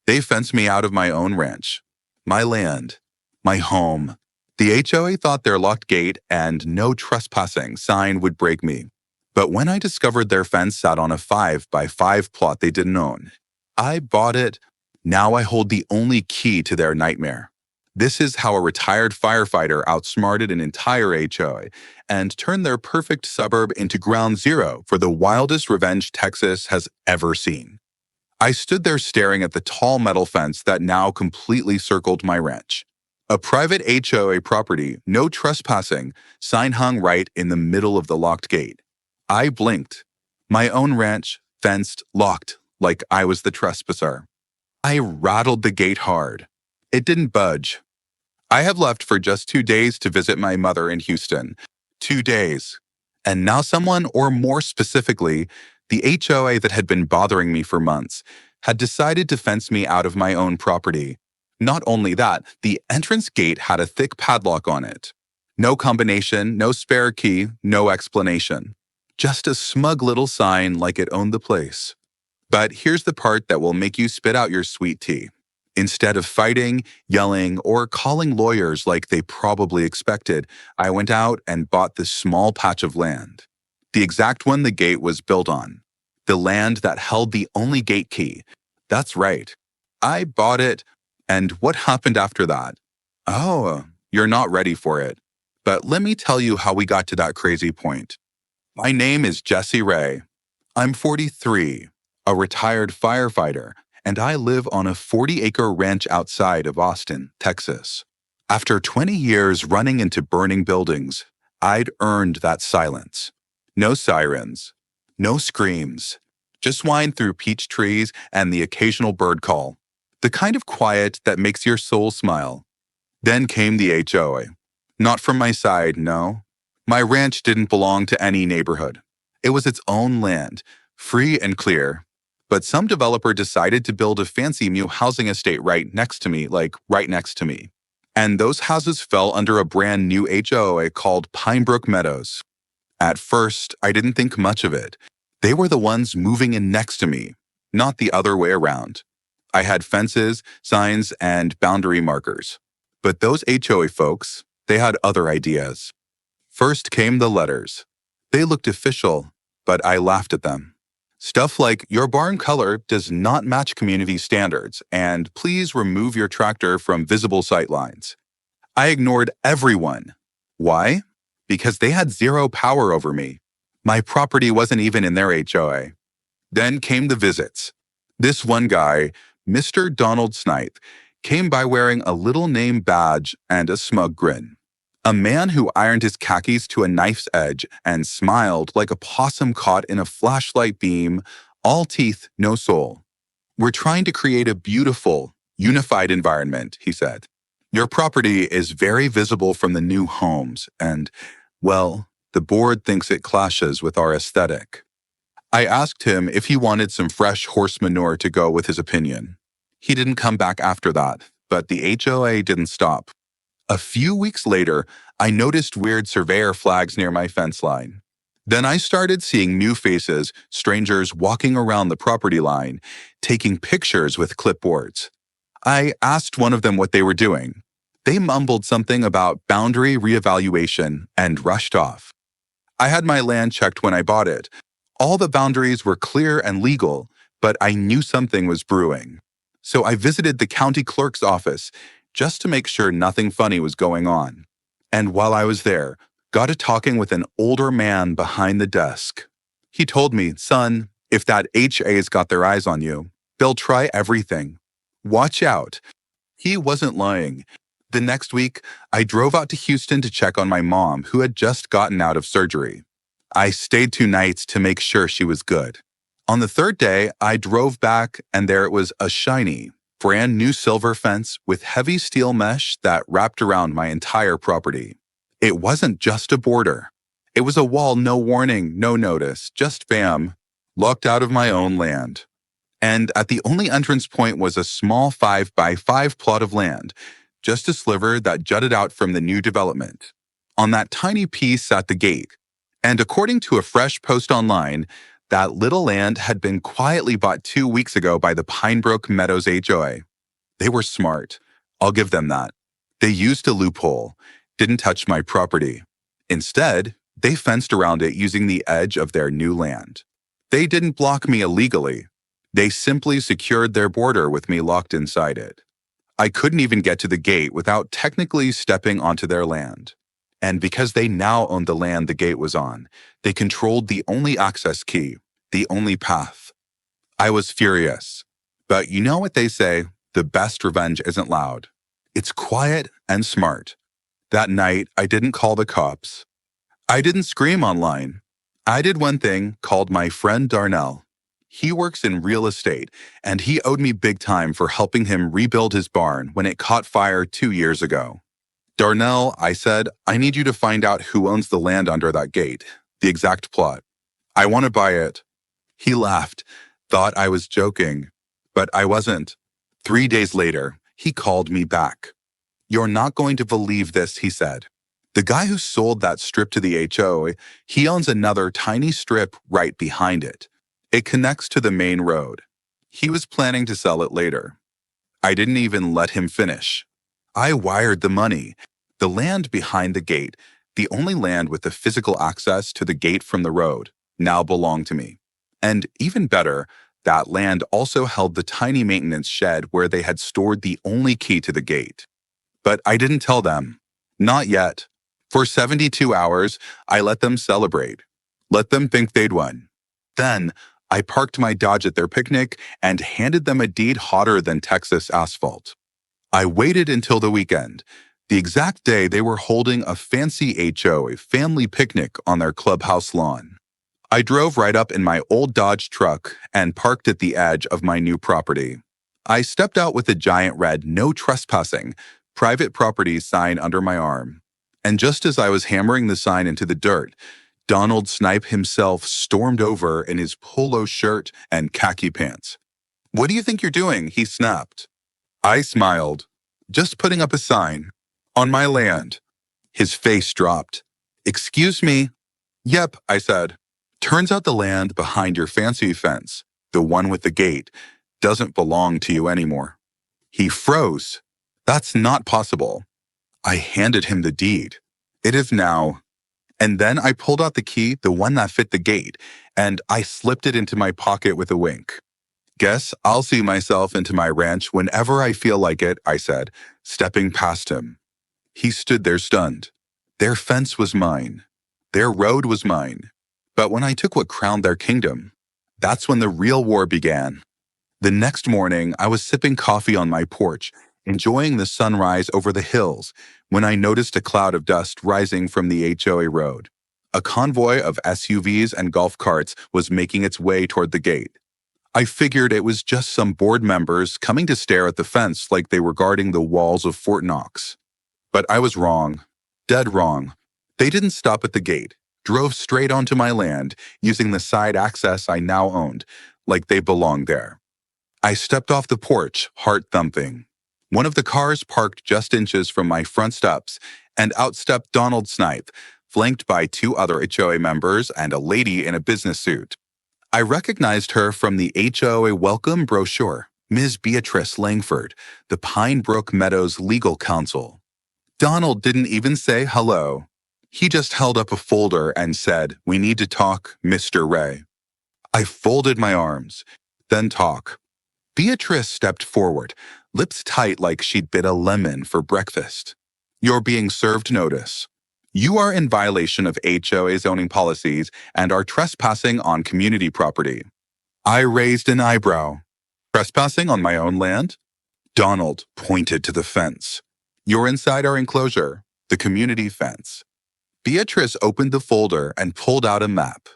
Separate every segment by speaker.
Speaker 1: They fenced me out of my own ranch, my land, my home. The HOA thought their locked gate and no trespassing sign would break me. But when I discovered their fence sat on a 5x5 plot they didn't own, I bought it. Now I hold the only key to their nightmare. This is how a retired firefighter outsmarted an entire HOA and turned their perfect suburb into ground zero for the wildest revenge Texas has ever seen. I stood there staring at the tall metal fence that now completely circled my ranch. A private HOA property, no trespassing, sign hung right in the middle of the locked gate. I blinked. My own ranch, fenced, locked, like I was the trespasser. I rattled the gate hard. It didn't budge. I have left for just 2 days to visit my mother in Houston. 2 days. And now someone, or more specifically, the HOA that had been bothering me for months, had decided to fence me out of my own property. Not only that, the entrance gate had a thick padlock on it. No combination, no spare key, no explanation. Just a smug little sign like it owned the place. But here's the part that will make you spit out your sweet tea. Instead of fighting, yelling, or calling lawyers like they probably expected, I went out and bought this small patch of land. The exact one the gate was built on. The land that held the only gate key. That's right. I bought it, and what happened after that? Oh, you're not ready for it. But let me tell you how we got to that crazy point. My name is Jesse Ray. I'm 43, a retired firefighter, and I live on a 40-acre ranch outside of Austin, Texas. After 20 years running into burning buildings, I'd earned that silence. No sirens, no screams, just wind through peach trees and the occasional bird call, the kind of quiet that makes your soul smile. Then came the HOA. Not from my side, no. My ranch didn't belong to any neighborhood. It was its own land, free and clear. But some developer decided to build a fancy new housing estate right next to me, like right next to me. And those houses fell under a brand new HOA called Pinebrook Meadows. At first, I didn't think much of it. They were the ones moving in next to me, not the other way around. I had fences, signs, and boundary markers. But those HOA folks, they had other ideas. First came the letters. They looked official, but I laughed at them. Stuff like, your barn color does not match community standards, and please remove your tractor from visible sight lines. I ignored everyone. Why? Because they had zero power over me. My property wasn't even in their HOA. Then came the visits. This one guy, Mr. Donald Snythe, came by wearing a little name badge and a smug grin. A man who ironed his khakis to a knife's edge and smiled like a possum caught in a flashlight beam, all teeth, no soul. We're trying to create a beautiful, unified environment, he said. Your property is very visible from the new homes, and, well, the board thinks it clashes with our aesthetic. I asked him if he wanted some fresh horse manure to go with his opinion. He didn't come back after that, but the HOA didn't stop. A few weeks later, I noticed weird surveyor flags near my fence line. Then I started seeing new faces, strangers walking around the property line, taking pictures with clipboards. I asked one of them what they were doing. They mumbled something about boundary reevaluation and rushed off. I had my land checked when I bought it. All the boundaries were clear and legal, but I knew something was brewing. So I visited the county clerk's office just to make sure nothing funny was going on. And while I was there, got to talking with an older man behind the desk. He told me, son, if that HA's got their eyes on you, they'll try everything. Watch out. He wasn't lying. The next week, I drove out to Houston to check on my mom, who had just gotten out of surgery. I stayed 2 nights to make sure she was good. On the 3rd day, I drove back, and there it was, a shiny, brand new silver fence with heavy steel mesh that wrapped around my entire property. It wasn't just a border. It was a wall, no warning, no notice, just bam, locked out of my own land. And at the only entrance point was a small 5x5 plot of land, just a sliver that jutted out from the new development. On that tiny piece sat the gate. And according to a fresh post online, That little land had been quietly bought 2 weeks ago by the Pinebrook Meadows HOA. They were smart. I'll give them that. They used a loophole, didn't touch my property. Instead, they fenced around it using the edge of their new land. They didn't block me illegally. They simply secured their border with me locked inside it. I couldn't even get to the gate without technically stepping onto their land. And because they now owned the land the gate was on, they controlled the only access key, the only path. I was furious. But you know what they say, the best revenge isn't loud. It's quiet and smart. That night, I didn't call the cops. I didn't scream online. I did one thing, called my friend Darnell. He works in real estate, and he owed me big time for helping him rebuild his barn when it caught fire 2 years ago. Darnell, I said, I need you to find out who owns the land under that gate, the exact plot. I want to buy it. He laughed, thought I was joking, but I wasn't. 3 days later, he called me back. You're not going to believe this, he said. The guy who sold that strip to the HOA, he owns another tiny strip right behind it. It connects to the main road. He was planning to sell it later. I didn't even let him finish. I wired the money. The land behind the gate, the only land with the physical access to the gate from the road, now belonged to me. And even better, that land also held the tiny maintenance shed where they had stored the only key to the gate. But I didn't tell them. Not yet. For 72 hours, I let them celebrate. Let them think they'd won. Then, I parked my Dodge at their picnic and handed them a deed hotter than Texas asphalt. I waited until the weekend, the exact day they were holding a fancy HOA family picnic on their clubhouse lawn. I drove right up in my old Dodge truck and parked at the edge of my new property. I stepped out with a giant red "No Trespassing" private property sign under my arm. And just as I was hammering the sign into the dirt, Donald Snipe himself stormed over in his polo shirt and khaki pants. "What do you think you're doing?" he snapped. I smiled. "Just putting up a sign. On my land." His face dropped. "Excuse me?" "Yep," I said. "Turns out the land behind your fancy fence, the one with the gate, doesn't belong to you anymore." He froze. "That's not possible." I handed him the deed. "It is now." And then I pulled out the key, the one that fit the gate, and I slipped it into my pocket with a wink. "Guess I'll see myself into my ranch whenever I feel like it," I said, stepping past him. He stood there stunned. Their fence was mine. Their road was mine. But when I took what crowned their kingdom, that's when the real war began. The next morning, I was sipping coffee on my porch, enjoying the sunrise over the hills, when I noticed a cloud of dust rising from the HOA road. A convoy of SUVs and golf carts was making its way toward the gate. I figured it was just some board members coming to stare at the fence like they were guarding the walls of Fort Knox. But I was wrong. Dead wrong. They didn't stop at the gate, drove straight onto my land, using the side access I now owned, like they belonged there. I stepped off the porch, heart thumping. One of the cars parked just inches from my front steps, and out stepped Donald Snipe, flanked by 2 other HOA members and a lady in a business suit. I recognized her from the HOA welcome brochure, Ms. Beatrice Langford, the Pinebrook Meadows legal counsel. Donald didn't even say hello. He just held up a folder and said, "We need to talk, Mr. Ray." I folded my arms. "Then talk." Beatrice stepped forward, lips tight like she'd bit a lemon for breakfast. "You're being served notice. You are in violation of HOA zoning policies and are trespassing on community property." I raised an eyebrow. "Trespassing on my own land?" Donald pointed to the fence. "You're inside our enclosure, the community fence." Beatrice opened the folder and pulled out a map.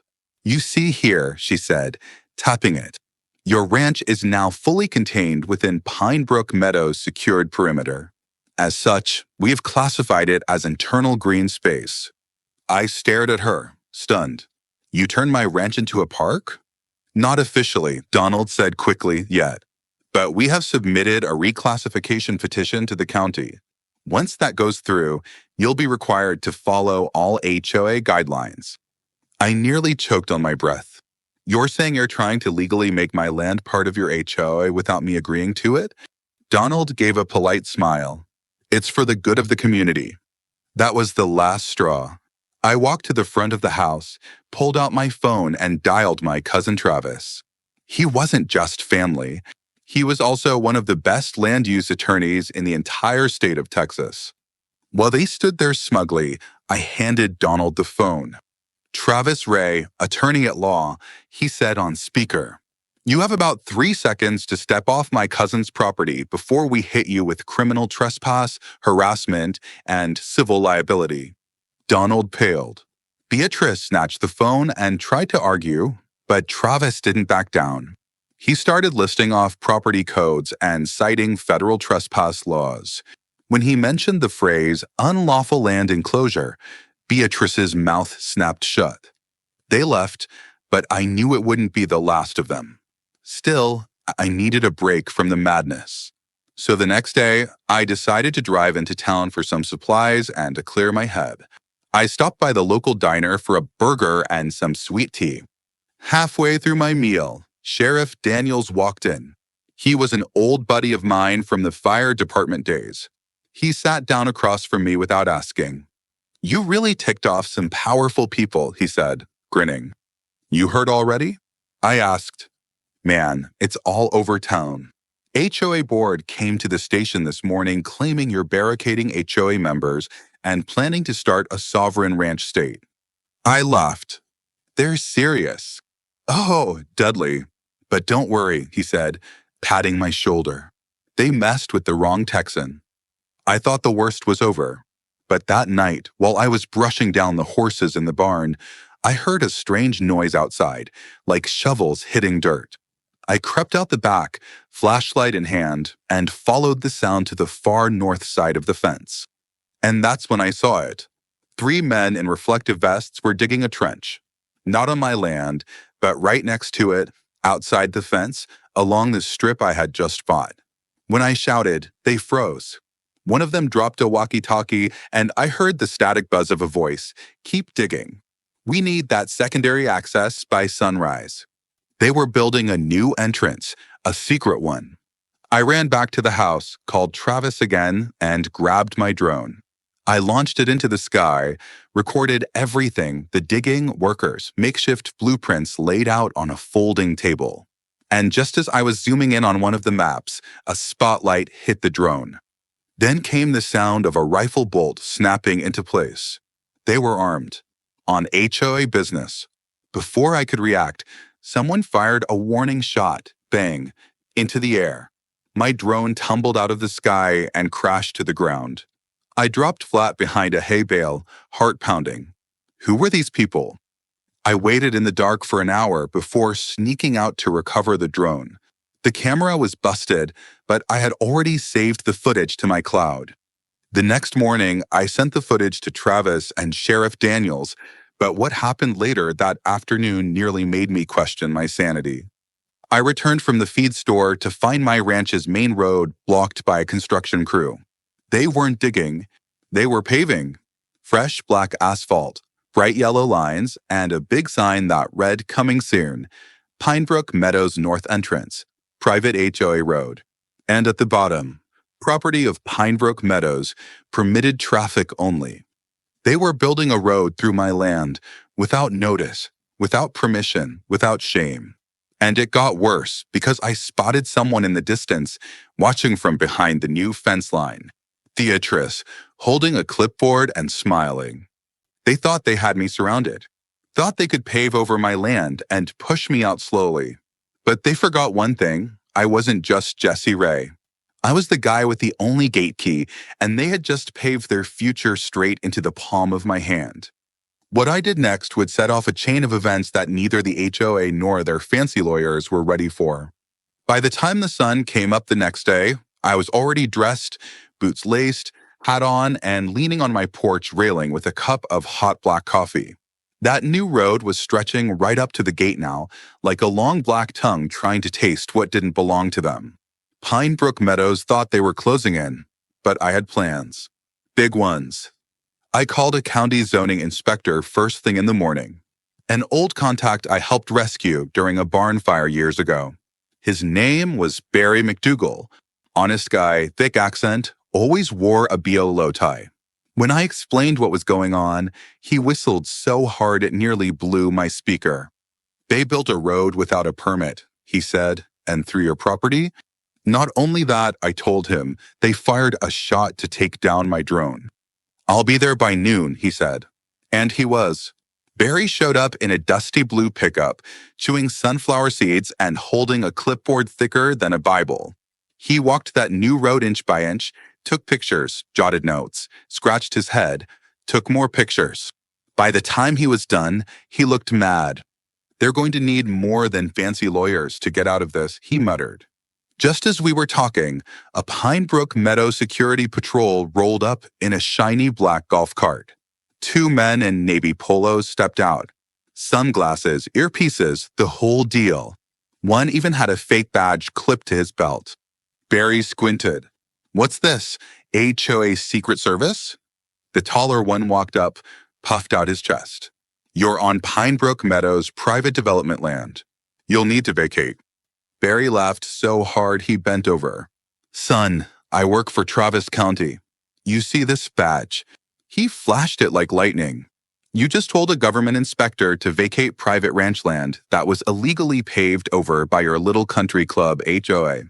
Speaker 1: "You see here," she said, tapping it. "Your ranch is now fully contained within Pinebrook Meadows' secured perimeter. As such, we have classified it as internal green space." I stared at her, stunned. "You turned my ranch into a park?" "Not officially," Donald said quickly, "yet. But we have submitted a reclassification petition to the county. Once that goes through, you'll be required to follow all HOA guidelines." I nearly choked on my breath. You're saying you're trying to legally make my land part of your HOA without me agreeing to it? Donald gave a polite smile. It's for the good of the community. That was the last straw. I walked to the front of the house, pulled out my phone, and dialed my cousin Travis. He wasn't just family. He was also one of the best land use attorneys in the entire state of Texas. While they stood there smugly, I handed Donald the phone. Travis Ray, attorney at law, he said on speaker, "You have about 3 seconds to step off my cousin's property before we hit you with criminal trespass, harassment, and civil liability." Donald paled. Beatrice snatched the phone and tried to argue, but Travis didn't back down. He started listing off property codes and citing federal trespass laws. When he mentioned the phrase unlawful land enclosure, Beatrice's mouth snapped shut. They left, but I knew it wouldn't be the last of them. Still, I needed a break from the madness. So the next day, I decided to drive into town for some supplies and to clear my head. I stopped by the local diner for a burger and some sweet tea. Halfway through my meal, Sheriff Daniels walked in. He was an old buddy of mine from the fire department days. He sat down across from me without asking. "You really ticked off some powerful people," he said, grinning. "You heard already?" I asked. "Man, it's all over town. HOA board came to the station this morning claiming you're barricading HOA members and planning to start a sovereign ranch state." I laughed. "They're serious." "Oh, Dudley. But don't worry," he said, patting my shoulder. "They messed with the wrong Texan." I thought the worst was over. But that night, while I was brushing down the horses in the barn, I heard a strange noise outside, like shovels hitting dirt. I crept out the back, flashlight in hand, and followed the sound to the far north side of the fence. And that's when I saw it. 3 men in reflective vests were digging a trench. Not on my land, but right next to it, outside the fence, along the strip I had just bought. When I shouted, they froze. One of them dropped a walkie-talkie, and I heard the static buzz of a voice. "Keep digging. We need that secondary access by sunrise." They were building a new entrance, a secret one. I ran back to the house, called Travis again, and grabbed my drone. I launched it into the sky, recorded everything, the digging, workers, makeshift blueprints laid out on a folding table. And just as I was zooming in on one of the maps, a spotlight hit the drone. Then came the sound of a rifle bolt snapping into place. They were armed, on HOA business. Before I could react, someone fired a warning shot, bang, into the air. My drone tumbled out of the sky and crashed to the ground. I dropped flat behind a hay bale, heart pounding. Who were these people? I waited in the dark for an hour before sneaking out to recover the drone. The camera was busted, but I had already saved the footage to my cloud. The next morning, I sent the footage to Travis and Sheriff Daniels, but what happened later that afternoon nearly made me question my sanity. I returned from the feed store to find my ranch's main road blocked by a construction crew. They weren't digging, they were paving. Fresh black asphalt, bright yellow lines, and a big sign that read "Coming Soon," Pinebrook Meadows North Entrance, private HOA road. And at the bottom, property of Pinebrook Meadows, permitted traffic only. They were building a road through my land, without notice, without permission, without shame. And it got worse because I spotted someone in the distance, watching from behind the new fence line. Beatrice, holding a clipboard and smiling. They thought they had me surrounded, thought they could pave over my land and push me out slowly. But they forgot one thing. I wasn't just Jesse Ray. I was the guy with the only gate key, and they had just paved their future straight into the palm of my hand. What I did next would set off a chain of events that neither the HOA nor their fancy lawyers were ready for. By the time the sun came up the next day, I was already dressed, boots laced, hat on, and leaning on my porch railing with a cup of hot black coffee. That new road was stretching right up to the gate now, like a long black tongue trying to taste what didn't belong to them. Pinebrook Meadows thought they were closing in, but I had plans. Big ones. I called a county zoning inspector first thing in the morning. An old contact I helped rescue during a barn fire years ago. His name was Barry McDougal. Honest guy, thick accent, always wore a BO tie. When I explained what was going on, he whistled so hard it nearly blew my speaker. They built a road without a permit, he said, and through your property? Not only that, I told him, they fired a shot to take down my drone. I'll be there by noon, he said. And he was. Barry showed up in a dusty blue pickup, chewing sunflower seeds and holding a clipboard thicker than a Bible. He walked that new road inch by inch, took pictures, jotted notes, scratched his head, took more pictures. By the time he was done, he looked mad. They're going to need more than fancy lawyers to get out of this, he muttered. Just as we were talking, a Pine Brook Meadow security patrol rolled up in a shiny black golf cart. 2 men in navy polos stepped out. Sunglasses, earpieces, the whole deal. One even had a fake badge clipped to his belt. Barry squinted. What's this? HOA Secret Service? The taller one walked up, puffed out his chest. You're on Pine Brook Meadows private development land. You'll need to vacate. Barry laughed so hard he bent over. Son, I work for Travis County. You see this badge? He flashed it like lightning. You just told a government inspector to vacate private ranch land that was illegally paved over by your little country club HOA.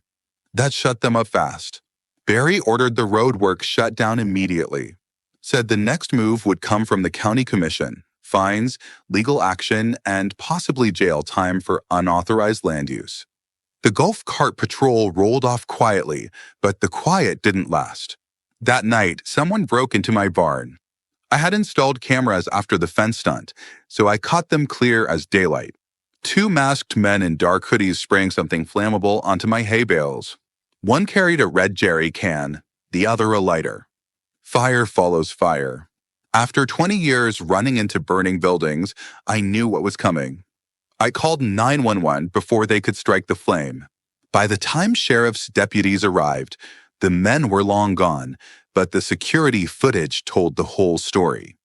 Speaker 1: That shut them up fast. Barry ordered the road work shut down immediately. Said the next move would come from the county commission, fines, legal action, and possibly jail time for unauthorized land use. The golf cart patrol rolled off quietly, but the quiet didn't last. That night, someone broke into my barn. I had installed cameras after the fence stunt, so I caught them clear as daylight. 2 masked men in dark hoodies spraying something flammable onto my hay bales. One carried a red jerry can, the other a lighter. Fire follows fire. After 20 years running into burning buildings, I knew what was coming. I called 911 before they could strike the flame. By the time sheriff's deputies arrived, the men were long gone, but the security footage told the whole story.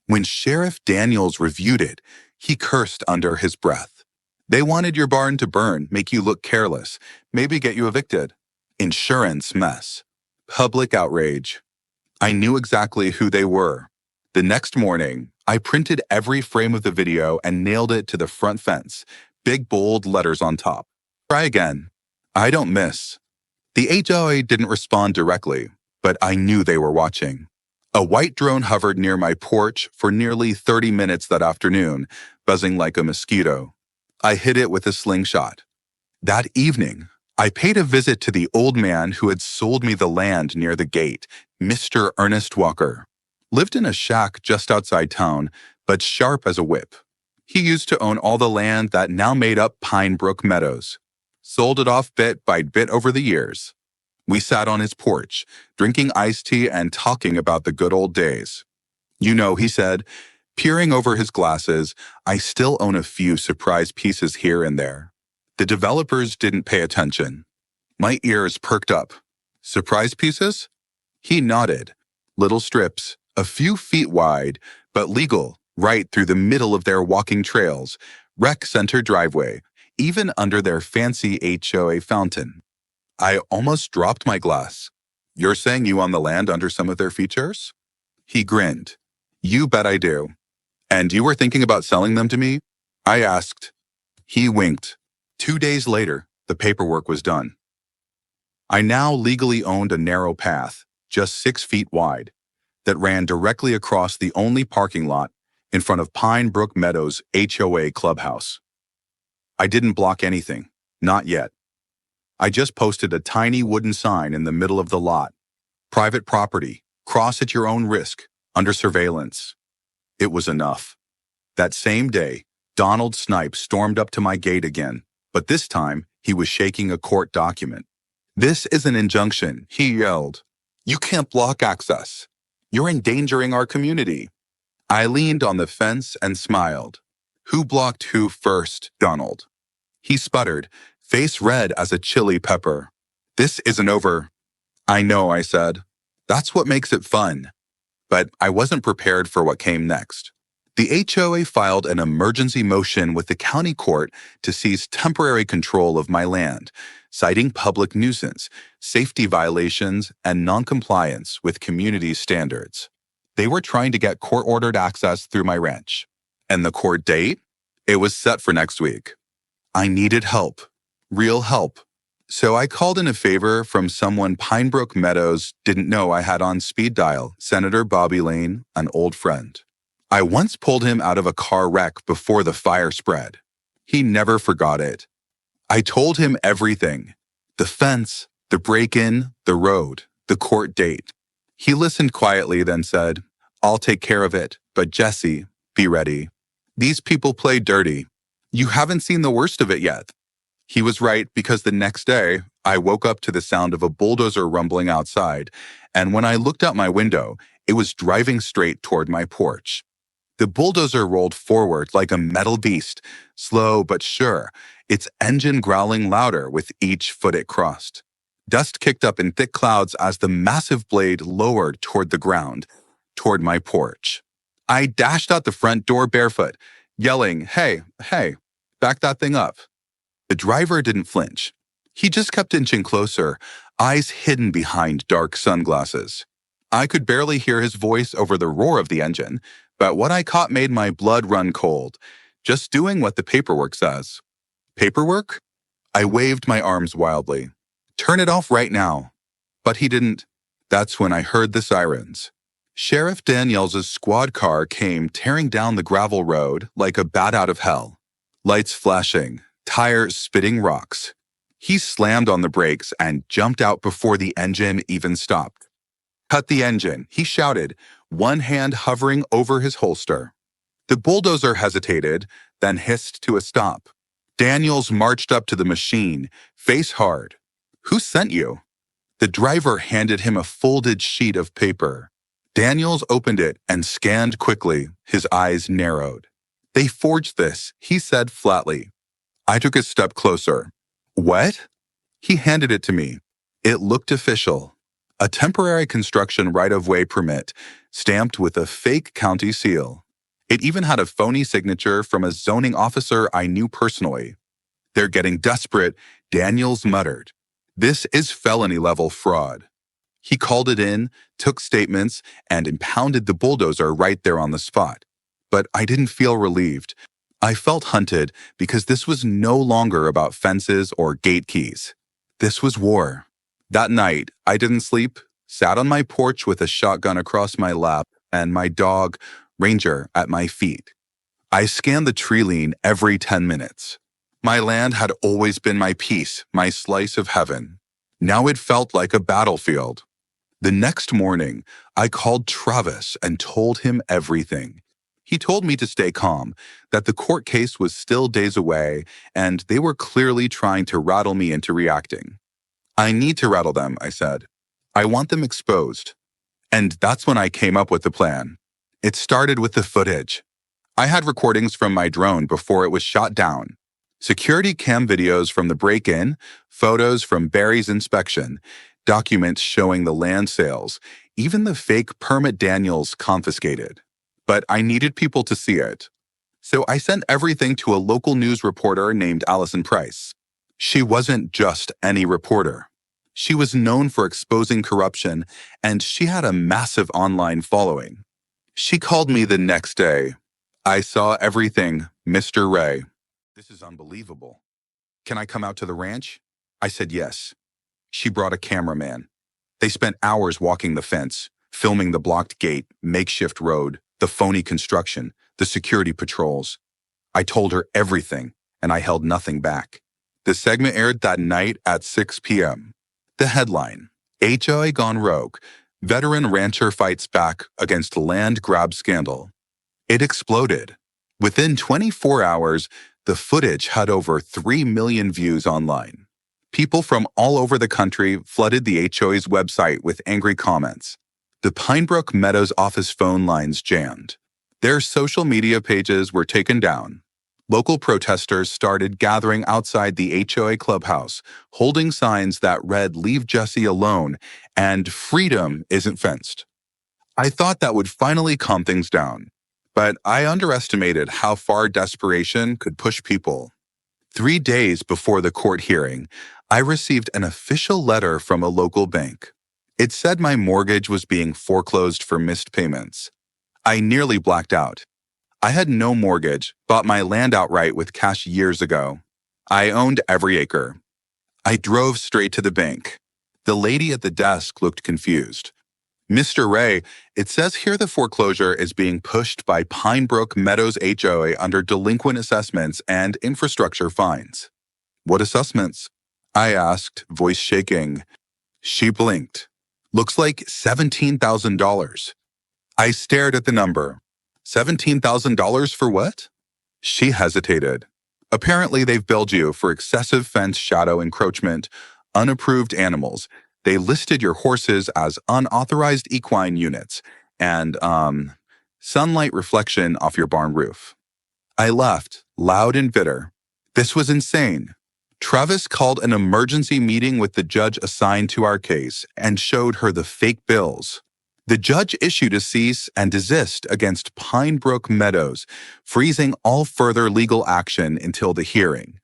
Speaker 1: When Sheriff Daniels reviewed it, he cursed under his breath. They wanted your barn to burn, make you look careless, maybe get you evicted. Insurance mess. Public outrage. I knew exactly who they were. The next morning, I printed every frame of the video and nailed it to the front fence, big bold letters on top. Try again. I don't miss. The HOA didn't respond directly, but I knew they were watching. A white drone hovered near my porch for nearly 30 minutes that afternoon, buzzing like a mosquito. I hit it with a slingshot. That evening, I paid a visit to the old man who had sold me the land near the gate, Mr. Ernest Walker. Lived in a shack just outside town, but sharp as a whip. He used to own all the land that now made up Pine Brook Meadows. Sold it off bit by bit over the years. We sat on his porch, drinking iced tea and talking about the good old days. You know, he said, peering over his glasses, I still own a few surprise pieces here and there. The developers didn't pay attention. My ears perked up. Surprise pieces? He nodded. Little strips, a few feet wide, but legal, right through the middle of their walking trails, rec center driveway, even under their fancy HOA fountain. I almost dropped my glass. You're saying you own the land under some of their features? He grinned. You bet I do. And you were thinking about selling them to me? I asked. He winked. 2 days later, the paperwork was done. I now legally owned a narrow path, just 6 feet wide, that ran directly across the only parking lot in front of Pine Brook Meadows HOA clubhouse. I didn't block anything, not yet. I just posted a tiny wooden sign in the middle of the lot. Private property, cross at your own risk, under surveillance. It was enough. That same day, Donald Snipe stormed up to my gate again, but this time he was shaking a court document. This is an injunction, he yelled. You can't block access. You're endangering our community. I leaned on the fence and smiled. Who blocked who first, Donald? He sputtered, face red as a chili pepper. This isn't over. I know, I said. That's what makes it fun. But I wasn't prepared for what came next. The HOA filed an emergency motion with the county court to seize temporary control of my land, citing public nuisance, safety violations, and noncompliance with community standards. They were trying to get court-ordered access through my ranch. And the court date? It was set for next week. I needed help. Real help. So I called in a favor from someone Pinebrook Meadows didn't know I had on speed dial, Senator Bobby Lane, an old friend. I once pulled him out of a car wreck before the fire spread. He never forgot it. I told him everything. The fence, the break-in, the road, the court date. He listened quietly, then said, "I'll take care of it, but Jesse, be ready. These people play dirty. You haven't seen the worst of it yet." He was right, because the next day, I woke up to the sound of a bulldozer rumbling outside, and when I looked out my window, it was driving straight toward my porch. The bulldozer rolled forward like a metal beast, slow but sure, its engine growling louder with each foot it crossed. Dust kicked up in thick clouds as the massive blade lowered toward the ground, toward my porch. I dashed out the front door barefoot, yelling, "Hey, hey, back that thing up." The driver didn't flinch. He just kept inching closer, eyes hidden behind dark sunglasses. I could barely hear his voice over the roar of the engine, but what I caught made my blood run cold, just doing what the paperwork says. Paperwork? I waved my arms wildly. "Turn it off right now." But he didn't. That's when I heard the sirens. Sheriff Daniels' squad car came tearing down the gravel road like a bat out of hell. Lights flashing, tires spitting rocks. He slammed on the brakes and jumped out before the engine even stopped. "Cut the engine," he shouted, one hand hovering over his holster. The bulldozer hesitated, then hissed to a stop. Daniels marched up to the machine, face hard. "Who sent you?" The driver handed him a folded sheet of paper. Daniels opened it and scanned quickly, his eyes narrowed. "They forged this," he said flatly. I took a step closer. "What?" He handed it to me. It looked official. A temporary construction right-of-way permit, stamped with a fake county seal. It even had a phony signature from a zoning officer I knew personally. "They're getting desperate," Daniels muttered. "This is felony-level fraud." He called it in, took statements, and impounded the bulldozer right there on the spot. But I didn't feel relieved. I felt hunted because this was no longer about fences or gate keys. This was war. That night, I didn't sleep, sat on my porch with a shotgun across my lap and my dog, Ranger, at my feet. I scanned the tree line every 10 minutes. My land had always been my peace, my slice of heaven. Now it felt like a battlefield. The next morning, I called Travis and told him everything. He told me to stay calm, that the court case was still days away, and they were clearly trying to rattle me into reacting. "I need to rattle them," I said. "I want them exposed." And that's when I came up with the plan. It started with the footage. I had recordings from my drone before it was shot down. Security cam videos from the break-in, photos from Barry's inspection, documents showing the land sales, even the fake permit Daniels confiscated. But I needed people to see it. So I sent everything to a local news reporter named Allison Price. She wasn't just any reporter. She was known for exposing corruption, and she had a massive online following. She called me the next day. "I saw everything, Mr. Ray. This is unbelievable. Can I come out to the ranch?" I said yes. She brought a cameraman. They spent hours walking the fence, filming the blocked gate, makeshift road, the phony construction, the security patrols. I told her everything, and I held nothing back. The segment aired that night at 6 p.m. The headline, HOA Gone Rogue, Veteran Rancher Fights Back Against Land Grab Scandal. It exploded. Within 24 hours, the footage had over 3 million views online. People from all over the country flooded the HOA's website with angry comments. The Pinebrook Meadows office phone lines jammed. Their social media pages were taken down. Local protesters started gathering outside the HOA clubhouse, holding signs that read "Leave Jesse alone" and "Freedom isn't fenced." I thought that would finally calm things down. But I underestimated how far desperation could push people. 3 days before the court hearing, I received an official letter from a local bank. It said my mortgage was being foreclosed for missed payments. I nearly blacked out. I had no mortgage, bought my land outright with cash years ago. I owned every acre. I drove straight to the bank. The lady at the desk looked confused. Mr. Ray, it says here the foreclosure is being pushed by Pinebrook Meadows HOA under delinquent assessments and infrastructure fines. What assessments? I asked, voice shaking. She blinked. Looks like $17,000. I stared at the number. $17,000 for what? She hesitated. Apparently, they've billed you for excessive fence shadow encroachment, unapproved animals. They listed your horses as unauthorized equine units, and, sunlight reflection off your barn roof. I left, loud and bitter. This was insane. Travis called an emergency meeting with the judge assigned to our case and showed her the fake bills. The judge issued a cease and desist against Pinebrook Meadows, freezing all further legal action until the hearing.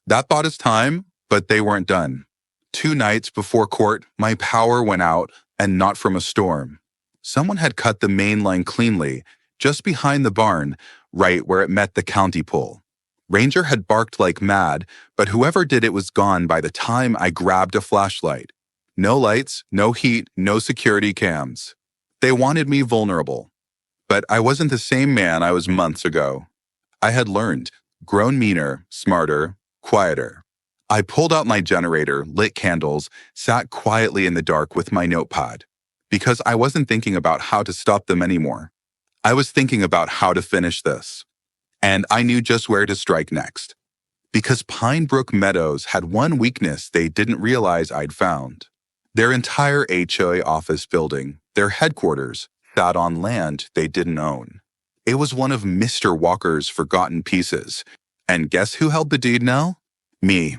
Speaker 1: That bought us time, but they weren't done. 2 nights before court, my power went out, and not from a storm. Someone had cut the main line cleanly, just behind the barn, right where it met the county pole. Ranger had barked like mad, but whoever did it was gone by the time I grabbed a flashlight. No lights, no heat, no security cams. They wanted me vulnerable. But I wasn't the same man I was months ago. I had learned, grown meaner, smarter, quieter. I pulled out my generator, lit candles, sat quietly in the dark with my notepad. Because I wasn't thinking about how to stop them anymore. I was thinking about how to finish this. And I knew just where to strike next. Because Pinebrook Meadows had one weakness they didn't realize I'd found. Their entire HOA office building, their headquarters, sat on land they didn't own. It was one of Mr. Walker's forgotten pieces. And guess who held the deed now? Me.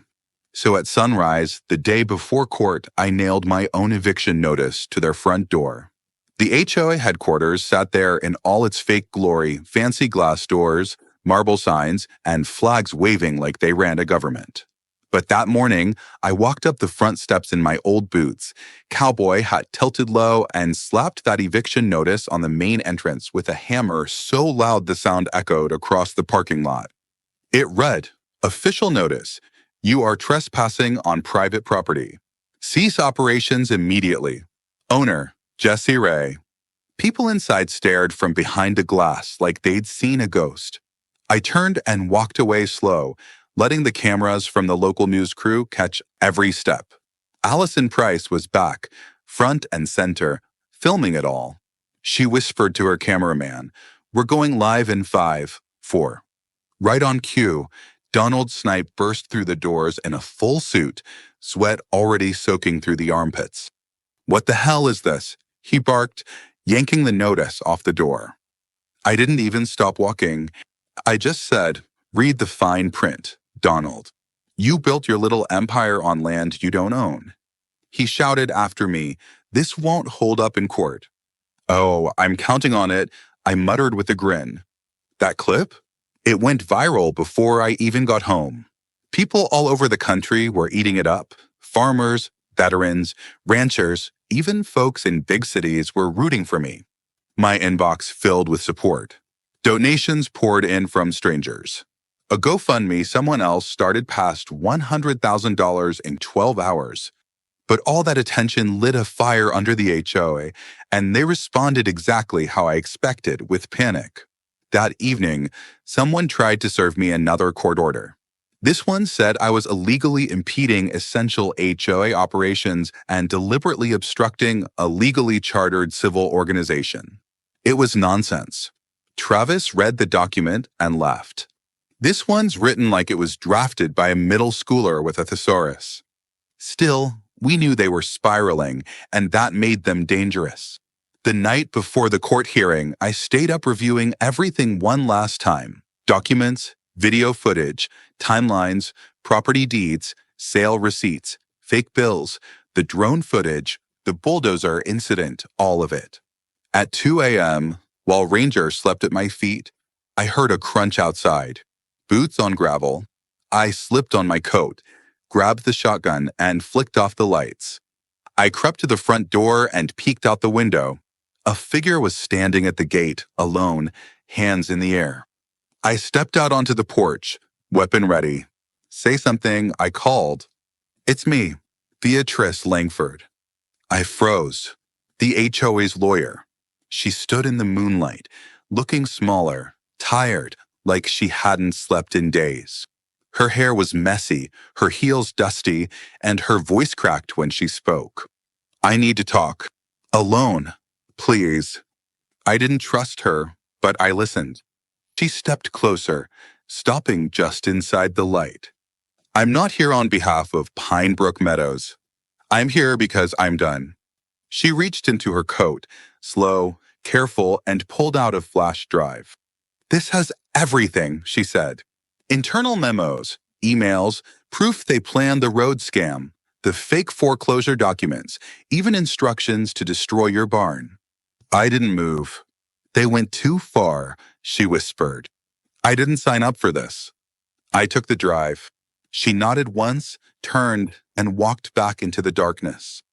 Speaker 1: So at sunrise, the day before court, I nailed my own eviction notice to their front door. The HOA headquarters sat there in all its fake glory, fancy glass doors, marble signs, and flags waving like they ran a government. But that morning, I walked up the front steps in my old boots, cowboy hat tilted low, and slapped that eviction notice on the main entrance with a hammer so loud the sound echoed across the parking lot. It read, "Official notice. You are trespassing on private property. Cease operations immediately. Owner, Jesse Ray." People inside stared from behind a glass like they'd seen a ghost. I turned and walked away slow, letting the cameras from the local news crew catch every step. Allison Price was back, front and center, filming it all. She whispered to her cameraman, "We're going live in 5, 4. Right on cue, Donald Snipe burst through the doors in a full suit, sweat already soaking through the armpits. "What the hell is this?" he barked, yanking the notice off the door. I didn't even stop walking. I just said, "Read the fine print, Donald. You built your little empire on land you don't own." He shouted after me, "This won't hold up in court." "Oh, I'm counting on it," I muttered with a grin. That clip? It went viral before I even got home. People all over the country were eating it up. Farmers, veterans, ranchers, even folks in big cities were rooting for me. My inbox filled with support. Donations poured in from strangers. A GoFundMe someone else started past $100,000 in 12 hours. But all that attention lit a fire under the HOA, and they responded exactly how I expected, with panic. That evening, someone tried to serve me another court order. This one said I was illegally impeding essential HOA operations and deliberately obstructing a legally chartered civil organization. It was nonsense. Travis read the document and left. This one's written like it was drafted by a middle schooler with a thesaurus. Still, we knew they were spiraling, and that made them dangerous. The night before the court hearing, I stayed up reviewing everything one last time. Documents, video footage, timelines, property deeds, sale receipts, fake bills, the drone footage, the bulldozer incident, all of it. At 2 a.m., While Ranger slept at my feet, I heard a crunch outside. Boots on gravel. I slipped on my coat, grabbed the shotgun, and flicked off the lights. I crept to the front door and peeked out the window. A figure was standing at the gate, alone, hands in the air. I stepped out onto the porch, weapon ready. "Say something," I called. "It's me, Beatrice Langford." I froze. The HOA's lawyer. She stood in the moonlight, looking smaller, tired, like she hadn't slept in days. Her hair was messy, her heels dusty, and her voice cracked when she spoke. "I need to talk. Alone. Please." I didn't trust her, but I listened. She stepped closer, stopping just inside the light. "I'm not here on behalf of Pinebrook Meadows. I'm here because I'm done." She reached into her coat, slow, careful, and pulled out a flash drive. "This has everything," she said. "Internal memos, emails, proof they planned the road scam, the fake foreclosure documents, even instructions to destroy your barn." I didn't move. "They went too far," she whispered. "I didn't sign up for this." I took the drive. She nodded once, turned, and walked back into the darkness.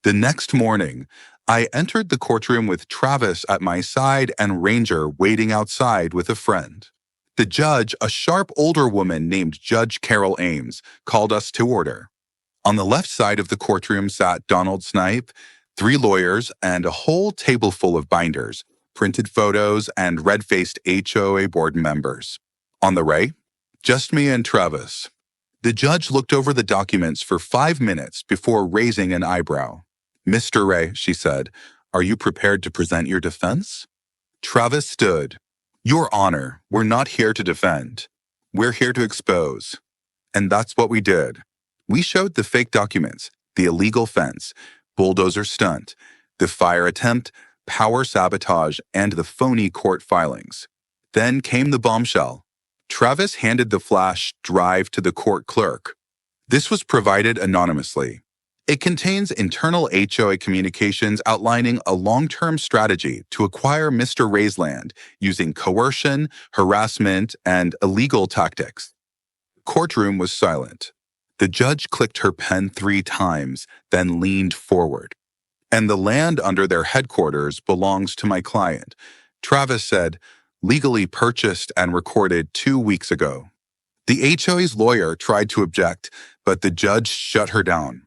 Speaker 1: The next morning, I entered the courtroom with Travis at my side and Ranger waiting outside with a friend. The judge, a sharp older woman named Judge Carol Ames, called us to order. On the left side of the courtroom sat Donald Snipe, 3 lawyers, and a whole table full of binders, printed photos, and red-faced HOA board members. On the right, just me and Travis. The judge looked over the documents for 5 minutes before raising an eyebrow. "Mr. Ray," she said, "are you prepared to present your defense?" Travis stood. "Your Honor, we're not here to defend. We're here to expose." And that's what we did. We showed the fake documents, the illegal fence, bulldozer stunt, the fire attempt, power sabotage, and the phony court filings. Then came the bombshell. Travis handed the flash drive to the court clerk. This was provided anonymously. It contains internal HOA communications outlining a long-term strategy to acquire Mr. Ray's land using coercion, harassment, and illegal tactics. The courtroom was silent. The judge clicked her pen 3 times, then leaned forward. "And the land under their headquarters belongs to my client," Travis said, "legally purchased and recorded 2 weeks ago." The HOA's lawyer tried to object, but the judge shut her down.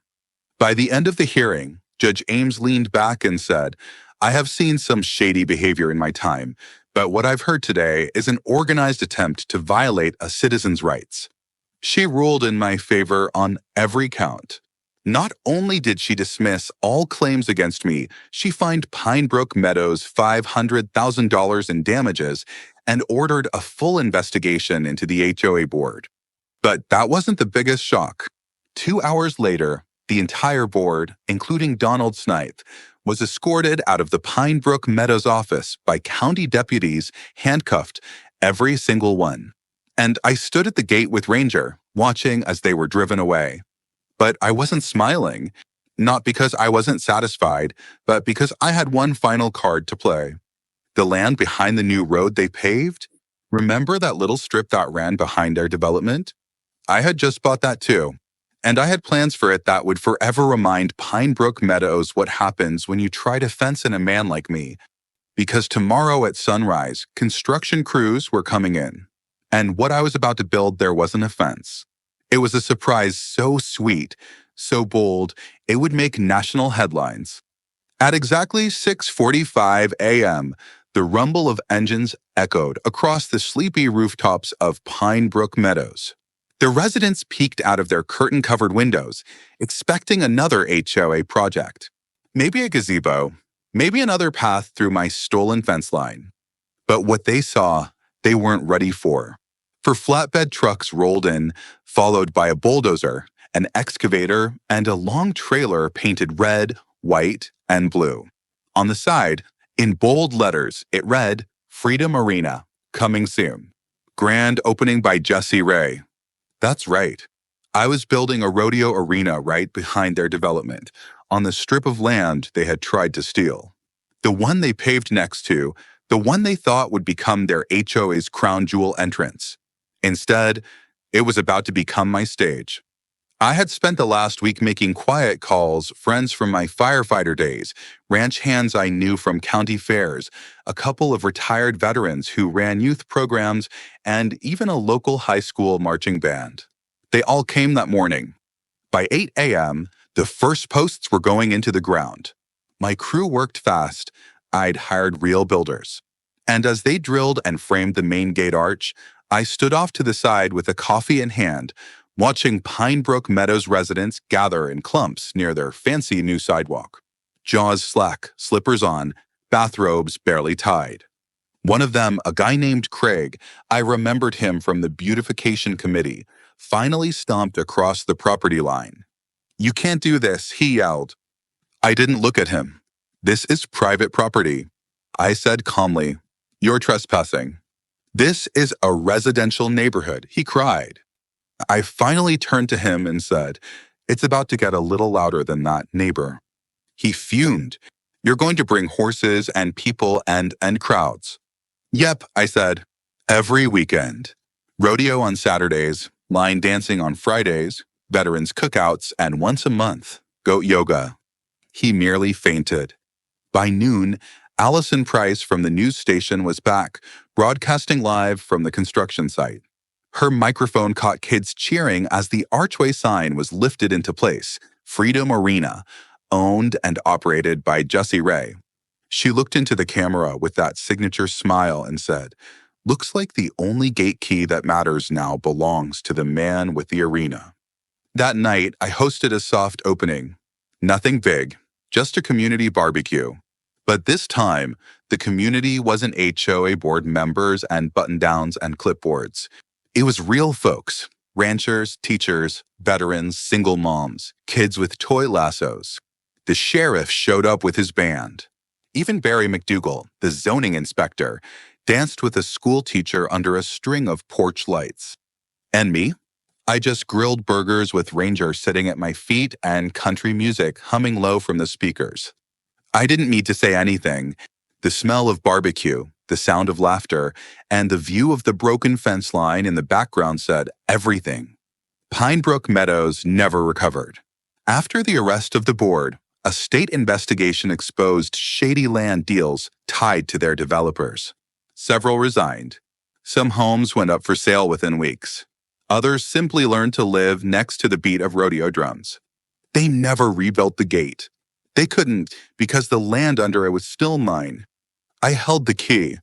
Speaker 1: By the end of the hearing, Judge Ames leaned back and said, "I have seen some shady behavior in my time, but what I've heard today is an organized attempt to violate a citizen's rights." She ruled in my favor on every count. Not only did she dismiss all claims against me, she fined Pinebrook Meadows $500,000 in damages and ordered a full investigation into the HOA board. But that wasn't the biggest shock. 2 hours later, the entire board, including Donald Snipe, was escorted out of the Pinebrook Meadows office by county deputies, handcuffed, every single one. And I stood at the gate with Ranger, watching as they were driven away. But I wasn't smiling, not because I wasn't satisfied, but because I had one final card to play. The land behind the new road they paved? Remember that little strip that ran behind their development? I had just bought that too. And I had plans for it that would forever remind Pinebrook Meadows what happens when you try to fence in a man like me. Because tomorrow at sunrise, construction crews were coming in. And what I was about to build there wasn't a fence. It was a surprise so sweet, so bold, it would make national headlines. At exactly 6:45 a.m., the rumble of engines echoed across the sleepy rooftops of Pinebrook Meadows. The residents peeked out of their curtain-covered windows, expecting another HOA project. Maybe a gazebo, maybe another path through my stolen fence line. But what they saw, they weren't ready for. For flatbed trucks rolled in, followed by a bulldozer, an excavator, and a long trailer painted red, white, and blue. On the side, in bold letters, it read, "Freedom Arena, coming soon. Grand opening by Jesse Ray." That's right. I was building a rodeo arena right behind their development, on the strip of land they had tried to steal. The one they paved next to, the one they thought would become their HOA's crown jewel entrance. Instead, it was about to become my stage. I had spent the last week making quiet calls, friends from my firefighter days, ranch hands I knew from county fairs, a couple of retired veterans who ran youth programs, and even a local high school marching band. They all came that morning. By 8 a.m., the first posts were going into the ground. My crew worked fast. I'd hired real builders. And as they drilled and framed the main gate arch, I stood off to the side with a coffee in hand, watching Pine Brook Meadows residents gather in clumps near their fancy new sidewalk. Jaws slack, slippers on, bathrobes barely tied. One of them, a guy named Craig, I remembered him from the beautification committee, finally stomped across the property line. "You can't do this," he yelled. I didn't look at him. "This is private property," I said calmly. "You're trespassing." "This is a residential neighborhood," he cried. I finally turned to him and said, "It's about to get a little louder than that, neighbor." He fumed. "You're going to bring horses and people and crowds." "Yep," I said. "Every weekend. Rodeo on Saturdays, line dancing on Fridays, veterans cookouts, and once a month, goat yoga." He merely fainted. By noon, Allison Price from the news station was back, broadcasting live from the construction site. Her microphone caught kids cheering as the archway sign was lifted into place, Freedom Arena, owned and operated by Jessie Ray. She looked into the camera with that signature smile and said, "Looks like the only gate key that matters now belongs to the man with the arena." That night, I hosted a soft opening. Nothing big, just a community barbecue. But this time, the community wasn't HOA board members and button-downs and clipboards. It was real folks, ranchers, teachers, veterans, single moms, kids with toy lassos. The sheriff showed up with his band. Even Barry McDougal, the zoning inspector, danced with a school teacher under a string of porch lights. And me? I just grilled burgers with Ranger sitting at my feet and country music humming low from the speakers. I didn't need to say anything. The smell of barbecue, the sound of laughter, and the view of the broken fence line in the background said everything. Pine Brook Meadows never recovered. After the arrest of the board, a state investigation exposed shady land deals tied to their developers. Several resigned. Some homes went up for sale within weeks. Others simply learned to live next to the beat of rodeo drums. They never rebuilt the gate. They couldn't because the land under it was still mine. I held the key.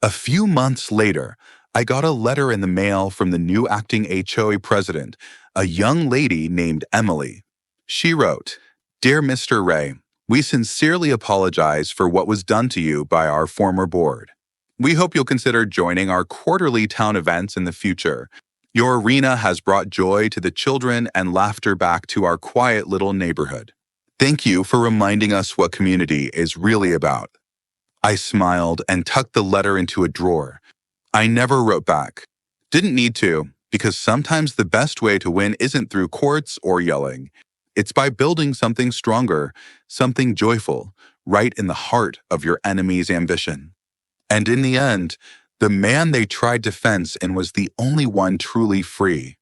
Speaker 1: A few months later, I got a letter in the mail from the new acting HOA president, a young lady named Emily. She wrote, "Dear Mr. Ray, we sincerely apologize for what was done to you by our former board. We hope you'll consider joining our quarterly town events in the future. Your arena has brought joy to the children and laughter back to our quiet little neighborhood. Thank you for reminding us what community is really about." I smiled and tucked the letter into a drawer. I never wrote back. Didn't need to, because sometimes the best way to win isn't through courts or yelling. It's by building something stronger, something joyful, right in the heart of your enemy's ambition. And in the end, the man they tried to fence in was the only one truly free.